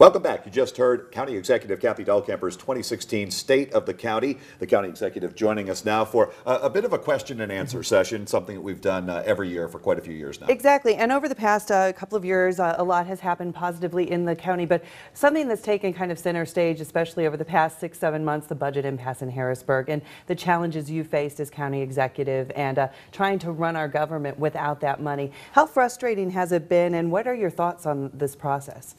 Welcome back. You just heard County Executive Kathy Dahlkemper's 2016 State of the County. The County Executive joining us now for a bit of a question and answer session, something that we've done every year for quite a few years now. Exactly, and over the past couple of years, a lot has happened positively in the county, but something that's taken kind of center stage, especially over the past 6-7 months, the budget impasse in Harrisburg and the challenges you faced as county executive and trying to run our government without that money. How frustrating has it been, and what are your thoughts on this process?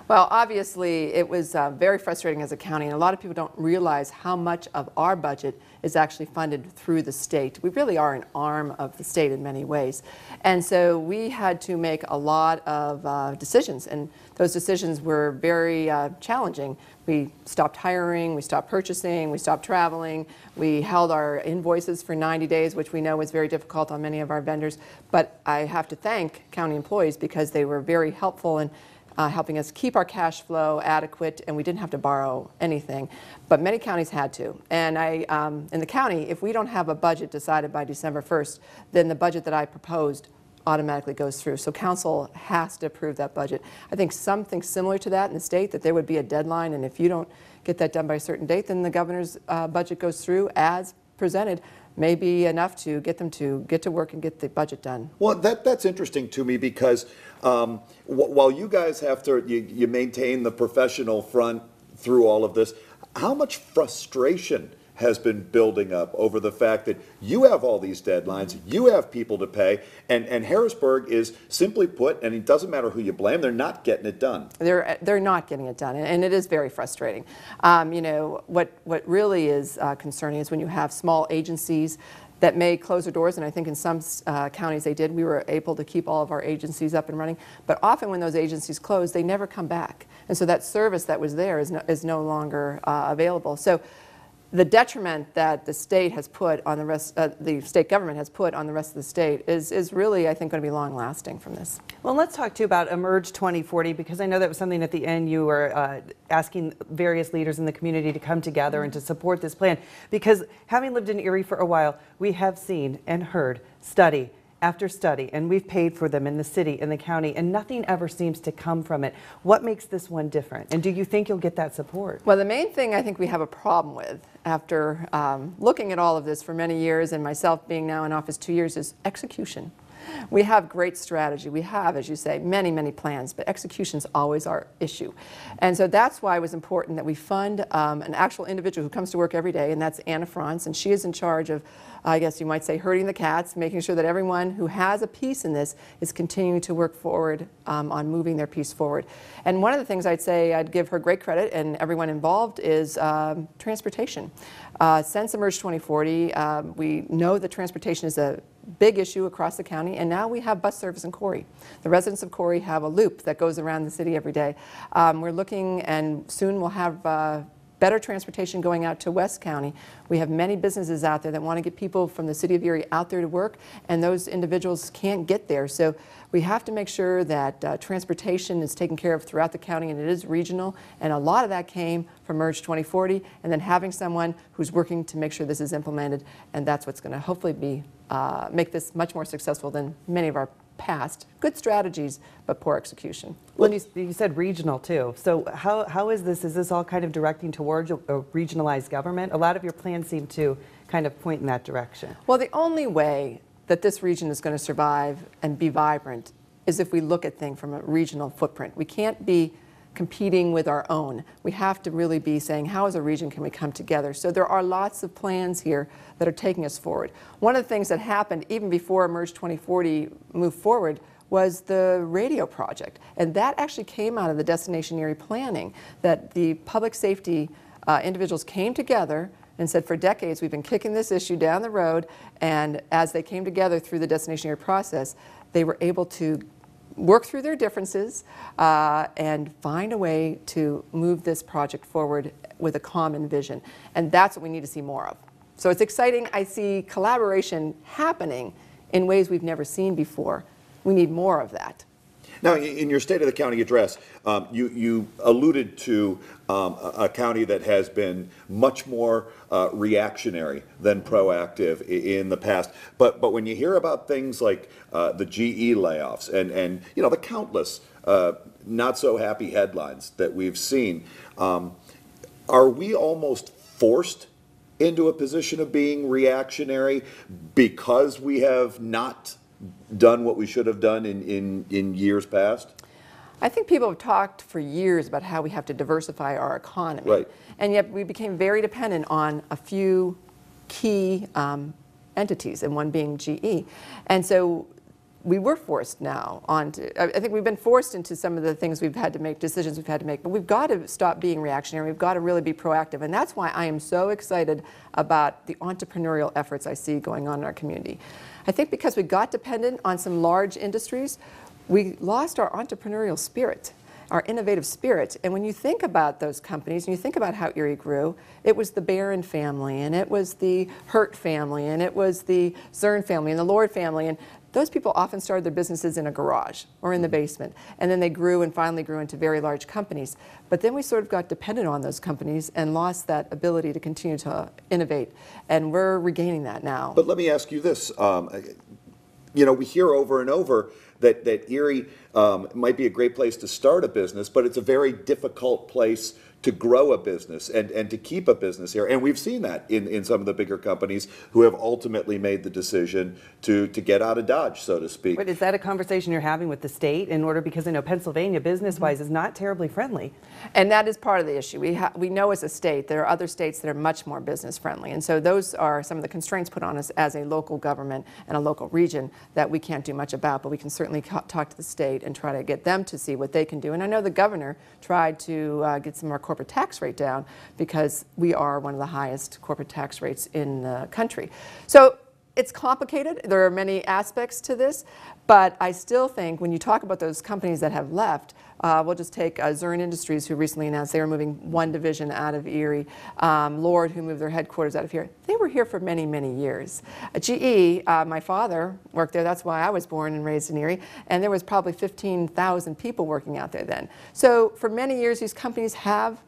Well, obviously, it was very frustrating as a county, and a lot of people don't realize how much of our budget is actually funded through the state. We really are an arm of the state in many ways. And so we had to make a lot of decisions, and those decisions were very challenging. We stopped hiring, we stopped purchasing, we stopped traveling, we held our invoices for 90 days, which we know was very difficult on many of our vendors. But I have to thank county employees because they were very helpful in helping us keep our cash flow adequate, and we didn't have to borrow anything. But many counties had to. And in the county, if we don't have a budget decided by December 1st, then the budget that I proposed automatically goes through. So council has to approve that budget. I think something similar to that in the state, that there would be a deadline, and if you don't get that done by a certain date, then the governor's budget goes through as presented. May be enough to get them to get to work and get the budget done. Well, that's interesting to me because while you guys have to, you maintain the professional front through all of this, how much frustration has been building up over the fact that you have all these deadlines, you have people to pay, and Harrisburg is, simply put, and it doesn't matter who you blame, they're not getting it done. They're not getting it done, and it is very frustrating. You know, what really is concerning is when you have small agencies that may close their doors, and I think in some counties they did. We were able to keep all of our agencies up and running, but often when those agencies close, they never come back, and so that service that was there is no longer available. So the detriment that the state has put on the rest, the state government has put on the rest of the state is really, I think, going to be long-lasting from this. Well, let's talk too about Emerge 2040, because I know that was something at the end you were asking various leaders in the community to come together and to support this plan. Because having lived in Erie for a while, we have seen and heard study after study, and we've paid for them in the city, in the county, and nothing ever seems to come from it. What makes this one different? And do you think you'll get that support? Well, the main thing I think we have a problem with after looking at all of this for many years, and myself being now in office 2 years, is execution. We have great strategy. We have, as you say, many, many plans, but execution is always our issue. And so that's why it was important that we fund an actual individual who comes to work every day, and that's Anna Franz, and she is in charge of, I guess you might say, herding the cats, making sure that everyone who has a piece in this is continuing to work forward on moving their piece forward. And one of the things I'd say I'd give her great credit, and everyone involved, is transportation. Since Emerge 2040, we know that transportation is a big issue across the county, and now we have bus service in Corey. The residents of Corey have a loop that goes around the city every day. We're looking, and soon we'll have better transportation going out to West County. We have many businesses out there that want to get people from the city of Erie out there to work, and those individuals can't get there. So we have to make sure that transportation is taken care of throughout the county, and it is regional, and a lot of that came from Emerge 2040, and then having someone who's working to make sure this is implemented, and that's what's going to hopefully be make this much more successful than many of our past. Good strategies, but poor execution. Well, you said regional too. So how is this? Is this all kind of directing towards a regionalized government? A lot of your plans seem to kind of point in that direction. Well, the only way that this region is going to survive and be vibrant is if we look at things from a regional footprint. We can't be competing with our own. We have to really be saying, how as a region can we come together? So there are lots of plans here that are taking us forward. One of the things that happened even before Emerge 2040 moved forward was the radio project. And that actually came out of the Destination Erie planning, that the public safety individuals came together and said, for decades we've been kicking this issue down the road, and as they came together through the Destination Erie process, they were able to work through their differences and find a way to move this project forward with a common vision. And that's what we need to see more of. So it's exciting. I see collaboration happening in ways we've never seen before. We need more of that. Now, in your State of the County address, you alluded to a county that has been much more reactionary than proactive in the past. But when you hear about things like the GE layoffs and you know, the countless not so happy headlines that we've seen, are we almost forced into a position of being reactionary because we have not done what we should have done in years past? I think people have talked for years about how we have to diversify our economy. Right. And yet we became very dependent on a few key entities, and one being GE. And so we were forced now onto, I think we've been forced into some of the things we've had to make, decisions we've had to make, but we've got to stop being reactionary. We've got to really be proactive. And that's why I am so excited about the entrepreneurial efforts I see going on in our community. I think because we got dependent on some large industries, we lost our entrepreneurial spirit, our innovative spirit. And when you think about those companies, and you think about how Erie grew, it was the Barron family, and it was the Hurt family, and it was the Zern family, and the Lord family. And those people often started their businesses in a garage or in the basement, and then they grew and finally grew into very large companies. But then we sort of got dependent on those companies and lost that ability to continue to innovate, and we're regaining that now. But let me ask you this. You know, we hear over and over that Erie might be a great place to start a business, but it's a very difficult place to grow a business and to keep a business here. And we've seen that in some of the bigger companies who have ultimately made the decision to get out of Dodge, so to speak. But is that a conversation you're having with the state in order, because I know Pennsylvania business-wise is not terribly friendly? And that is part of the issue. We know as a state there are other states that are much more business friendly, and so those are some of the constraints put on us as a local government and a local region that we can't do much about, but we can certainly talk to the state and try to get them to see what they can do. And I know the governor tried to get some more corporate tax rate down because we are one of the highest corporate tax rates in the country. So it's complicated. There are many aspects to this, but I still think when you talk about those companies that have left, we'll just take Zern Industries, who recently announced they were moving one division out of Erie, Lord, who moved their headquarters out of here. They were here for many, many years. GE, my father worked there. That's why I was born and raised in Erie, and there was probably 15,000 people working out there then. So for many years, these companies have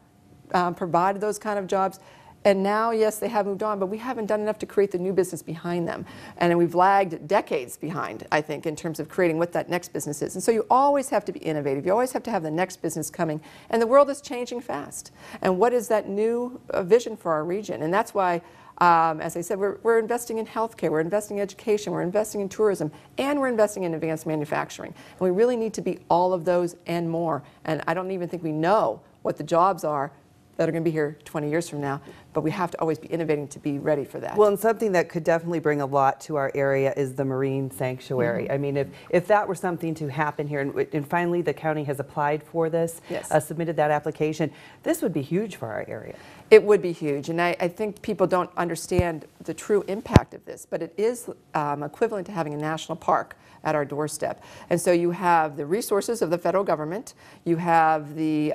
provided those kind of jobs. And now, yes, they have moved on, but we haven't done enough to create the new business behind them. And we've lagged decades behind, I think, in terms of creating what that next business is. And so you always have to be innovative. You always have to have the next business coming. And the world is changing fast. And what is that new vision for our region? And that's why, as I said, we're investing in healthcare, we're investing in education, we're investing in tourism, and we're investing in advanced manufacturing. And we really need to be all of those and more. And I don't even think we know what the jobs are that are going to be here 20 years from now, but we have to always be innovating to be ready for that. Well, and something that could definitely bring a lot to our area is the Marine Sanctuary. Mm-hmm. I mean, if that were something to happen here, and finally the county has applied for this, yes. Submitted that application, this would be huge for our area. It would be huge, and I think people don't understand the true impact of this, but it is equivalent to having a national park at our doorstep. And so you have the resources of the federal government, you have the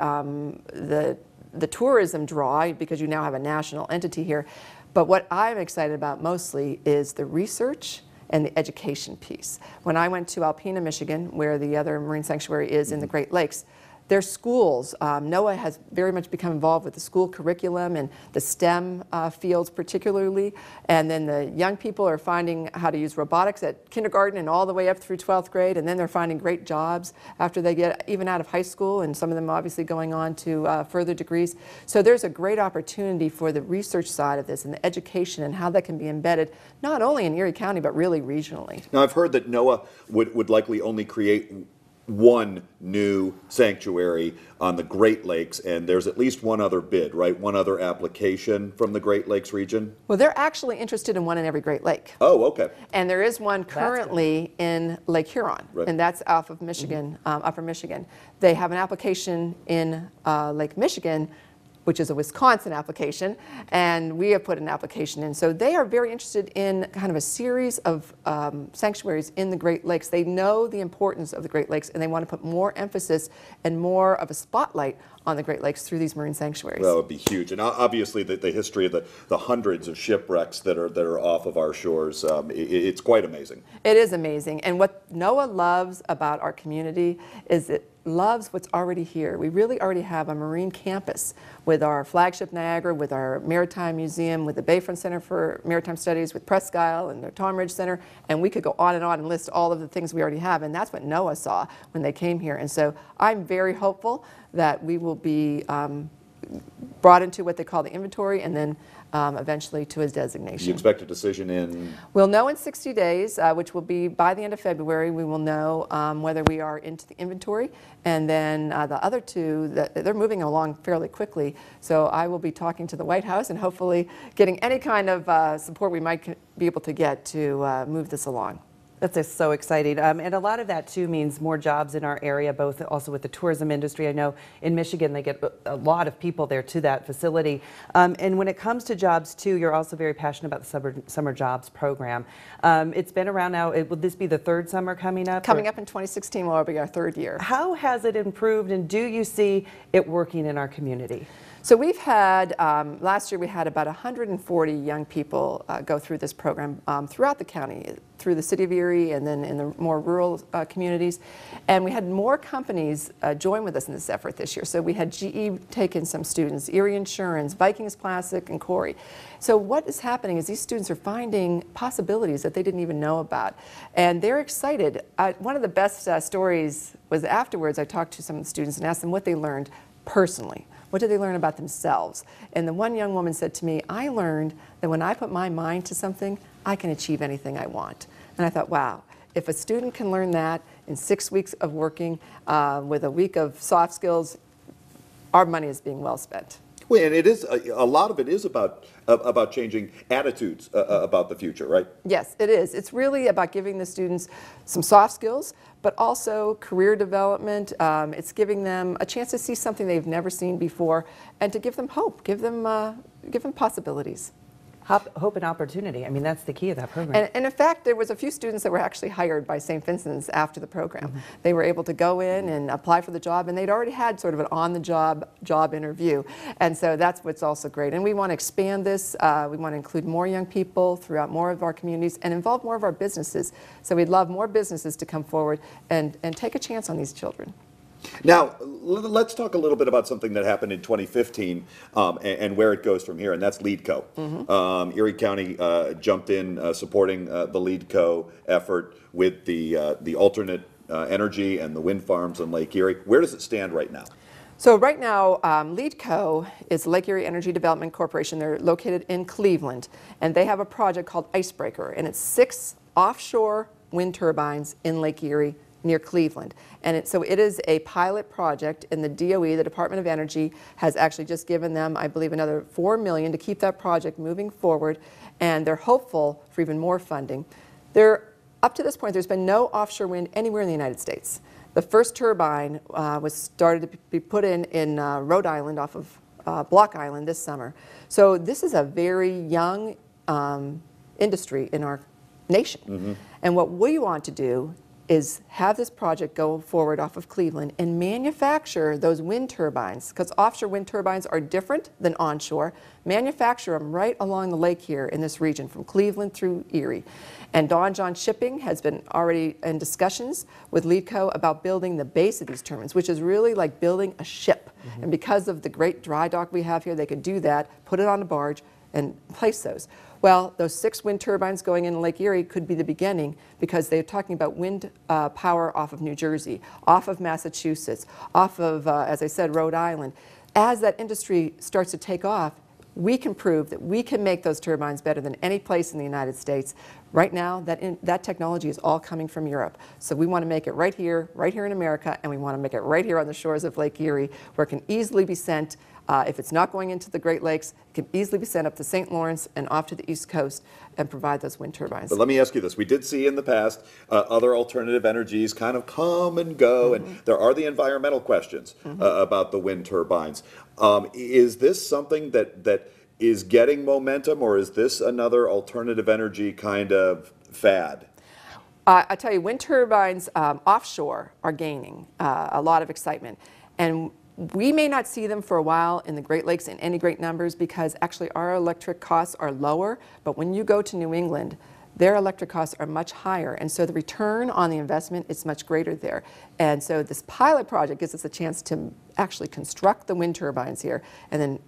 tourism draw, because you now have a national entity here. But what I'm excited about mostly is the research and the education piece. When I went to Alpena, Michigan, where the other marine sanctuary is in the Great Lakes, their schools, NOAA has very much become involved with the school curriculum and the STEM fields particularly, and then the young people are finding how to use robotics at kindergarten and all the way up through 12th grade, and then they're finding great jobs after they get even out of high school, and some of them obviously going on to further degrees. So there's a great opportunity for the research side of this and the education and how that can be embedded not only in Erie County but really regionally. Now, I've heard that NOAA would likely only create one new sanctuary on the Great Lakes, and there's at least one other bid, right? One other application from the Great Lakes region? Well, they're actually interested in one in every Great Lake. Oh, okay. And there is one currently in Lake Huron, Right. and that's off of Michigan, Upper Michigan. They have an application in Lake Michigan, which is a Wisconsin application, and we have put an application in. So they are very interested in kind of a series of sanctuaries in the Great Lakes. They know the importance of the Great Lakes, and they want to put more emphasis and more of a spotlight on the Great Lakes through these marine sanctuaries. That would be huge. And obviously the history of the hundreds of shipwrecks that are off of our shores, it's quite amazing. It is amazing. And what NOAA loves about our community is that loves what's already here. We really already have a marine campus with our flagship Niagara, with our Maritime Museum, with the Bayfront Center for Maritime Studies, with Presque Isle and the Tom Ridge Center, and we could go on and list all of the things we already have, and that's what NOAA saw when they came here. And so I'm very hopeful that we will be brought into what they call the inventory, and then eventually to his designation. You expect a decision in? We'll know in 60 days, which will be by the end of February. We will know whether we are into the inventory, and then the other two, they're moving along fairly quickly. So I will be talking to the White House and hopefully getting any kind of support we might be able to get to move this along. That's just so exciting. And a lot of that too means more jobs in our area, both also with the tourism industry. I know in Michigan they get a lot of people there to that facility. And when it comes to jobs too, you're also very passionate about the summer jobs program. It's been around now. Will this be the third summer coming up? Coming up in 2016 will be our third year. How has it improved, and do you see it working in our community? So we've had, last year we had about 140 young people go through this program throughout the county, through the city of Erie and then in the more rural communities. And we had more companies join with us in this effort this year. So we had GE take in some students, Erie Insurance, Vikings Plastic, and Corey. So what is happening is these students are finding possibilities that they didn't even know about. And they're excited. One of the best stories was afterwards I talked to some of the students and asked them what they learned personally. What did they learn about themselves? And the one young woman said to me, I learned that when I put my mind to something, I can achieve anything I want. And I thought, wow, if a student can learn that in 6 weeks of working with a week of soft skills, our money is being well spent. Well, and it is a lot of it is about changing attitudes about the future, right? Yes, it is. It's really about giving the students some soft skills, but also career development. It's giving them a chance to see something they've never seen before, and to give them hope, give them possibilities. Hope and opportunity. I mean, that's the key of that program. And in fact, there was a few students that were actually hired by St. Vincent's after the program. They were able to go in and apply for the job, and they'd already had sort of an on-the-job interview. And so that's what's also great. And we want to expand this. We want to include more young people throughout more of our communities and involve more of our businesses. So we'd love more businesses to come forward and take a chance on these children. Now, let's talk a little bit about something that happened in 2015 and where it goes from here, and that's LEEDCO. Erie County jumped in supporting the LEEDCO effort with the alternate energy and the wind farms on Lake Erie. Where does it stand right now? So right now, LEEDCO is Lake Erie Energy Development Corporation. They're located in Cleveland, and they have a project called Icebreaker, and it's 6 offshore wind turbines in Lake Erie near Cleveland. And so it is a pilot project, and the DOE, the Department of Energy, has actually just given them, I believe, another $4 million to keep that project moving forward, and they're hopeful for even more funding. Up to this point, there's been no offshore wind anywhere in the United States. The first turbine was started to be put in Rhode Island off of Block Island this summer. So this is a very young industry in our nation. And what we want to do is have this project go forward off of Cleveland and manufacture those wind turbines, because offshore wind turbines are different than onshore. Manufacture them right along the lake here in this region, from Cleveland through Erie. And Don John Shipping has been already in discussions with LEEDCO about building the base of these turbines, which is really like building a ship. And because of the great dry dock we have here, they could do that, put it on a barge, and place those. Well, those 6 wind turbines going into Lake Erie could be the beginning, because they're talking about wind power off of New Jersey, off of Massachusetts, off of, as I said, Rhode Island. As that industry starts to take off, we can prove that we can make those turbines better than any place in the United States. Right now, that technology is all coming from Europe. So we want to make it right here in America, and we want to make it right here on the shores of Lake Erie, where it can easily be sent. If it's not going into the Great Lakes, it can easily be sent up to St. Lawrence and off to the East Coast and provide those wind turbines. But let me ask you this. We did see in the past other alternative energies kind of come and go, and there are the environmental questions about the wind turbines. Is this something that is getting momentum, or is this another alternative energy kind of fad? I tell you, wind turbines offshore are gaining a lot of excitement. And we may not see them for a while in the Great Lakes in any great numbers, because actually our electric costs are lower. But when you go to New England, their electric costs are much higher, and so the return on the investment is much greater there. And so this pilot project gives us a chance to actually construct the wind turbines here, and then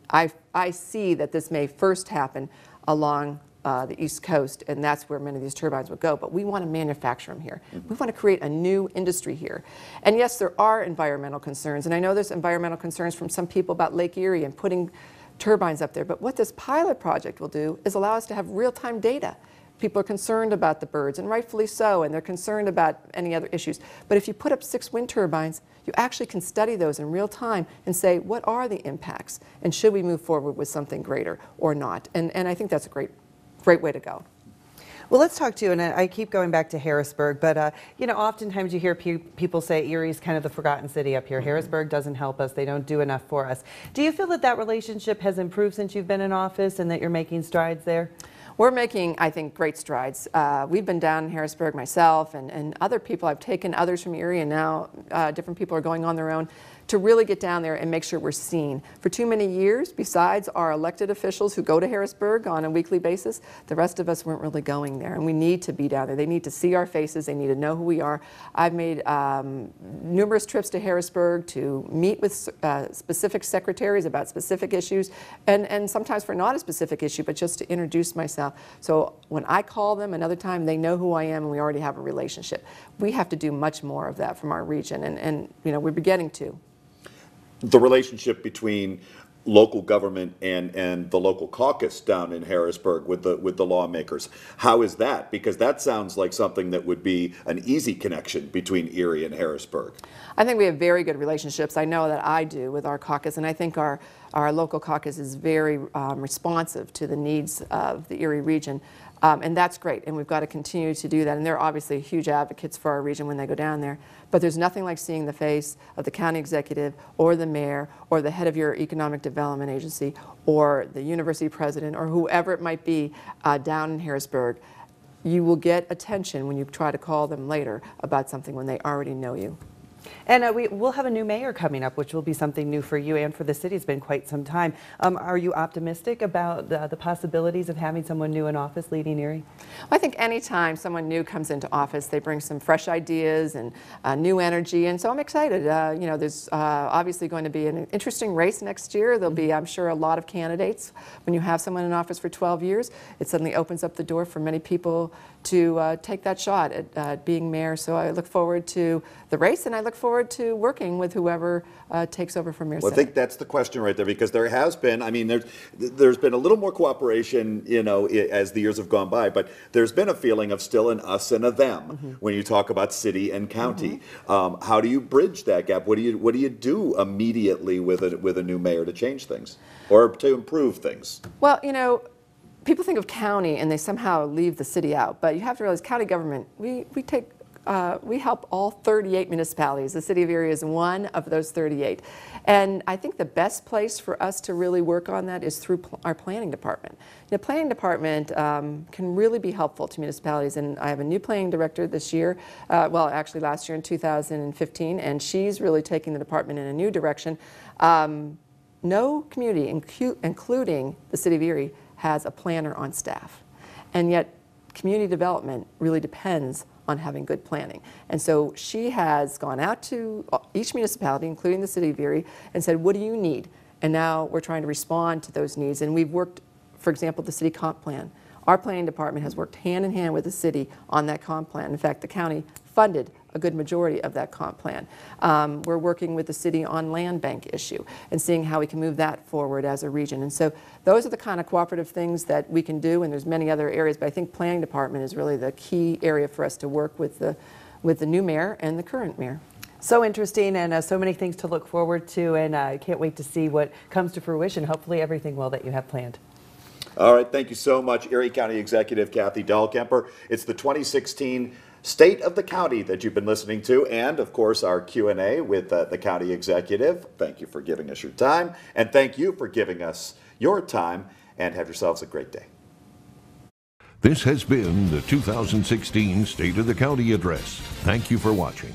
I see that this may first happen along the East Coast, and that's where many of these turbines would go. But we want to manufacture them here. We want to create a new industry here. And yes, there are environmental concerns, and I know there's environmental concerns from some people about Lake Erie and putting turbines up there. But what this pilot project will do is allow us to have real-time data. People are concerned about the birds, and rightfully so, and they're concerned about any other issues. But if you put up 6 wind turbines, you actually can study those in real time and say, what are the impacts? And should we move forward with something greater or not? And I think that's a great way to go. Well, let's talk to you, and I keep going back to Harrisburg, but you know, oftentimes you hear people say Erie's kind of the forgotten city up here. Harrisburg doesn't help us. They don't do enough for us. Do you feel that that relationship has improved since you've been in office and that you're making strides there? We're making, I think, great strides. We've been down in Harrisburg, myself and other people. I've taken others from Erie, and now different people are going on their own to really get down there and make sure we're seen. For too many years, besides our elected officials who go to Harrisburg on a weekly basis, the rest of us weren't really going there, and we need to be down there. They need to see our faces. They need to know who we are. I've made numerous trips to Harrisburg to meet with specific secretaries about specific issues, and sometimes for not a specific issue, but just to introduce myself. So when I call them another time, they know who I am, and we already have a relationship. We have to do much more of that from our region, and you know, we're beginning to. The relationship between local government and the local caucus down in Harrisburg with the lawmakers. How is that? Because that sounds like something that would be an easy connection between Erie and Harrisburg. I think we have very good relationships. I know that I do with our caucus, and I think our local caucus is very responsive to the needs of the Erie region. And that's great, and we've got to continue to do that. And they're obviously huge advocates for our region when they go down there. But there's nothing like seeing the face of the county executive or the mayor or the head of your economic development agency or the university president or whoever it might be down in Harrisburg. You will get attention when you try to call them later about something when they already know you. And we'll have a new mayor coming up, which will be something new for you and for the city. It's been quite some time. Are you optimistic about the possibilities of having someone new in office leading Erie? Well, I think any time someone new comes into office, they bring some fresh ideas and new energy, and so I'm excited. You know, there's obviously going to be an interesting race next year. There'll be, I'm sure, a lot of candidates. When you have someone in office for 12 years, it suddenly opens up the door for many people to take that shot at being mayor. So I look forward to the race, and I look forward to working with whoever takes over from mayor. Well, I think that's the question right there, because there has been, I mean, there's been a little more cooperation, you know, as the years have gone by, but there's been a feeling of still an us and a them when you talk about city and county. How do you bridge that gap? What do you do immediately with a new mayor to change things or to improve things? Well, you know, people think of county and they somehow leave the city out, but you have to realize county government, we help all 38 municipalities. The city of Erie is one of those 38. And I think the best place for us to really work on that is through our planning department. The planning department can really be helpful to municipalities, and I have a new planning director this year, well, actually last year in 2015, and she's really taking the department in a new direction. No community, including the city of Erie, has a planner on staff. And yet, community development really depends on having good planning. And so she has gone out to each municipality, including the city of Erie, and said, what do you need? And now we're trying to respond to those needs. And we've worked, for example, the city comp plan. Our planning department has worked hand in hand with the city on that comp plan. In fact, the county funded a good majority of that comp plan. We're working with the city on land bank issue and seeing how we can move that forward as a region. And so those are the kind of cooperative things that we can do, and there's many other areas, but I think planning department is really the key area for us to work with the new mayor and the current mayor. So interesting, and so many things to look forward to, and I can't wait to see what comes to fruition. Hopefully everything will that you have planned. All right, thank you so much, Erie County Executive Kathy Dahlkemper. It's the 2016 State of the County that you've been listening to, and of course our Q&A with the County Executive. Thank you for giving us your time, and thank you for giving us your time, and have yourselves a great day. This has been the 2016 State of the County Address. Thank you for watching.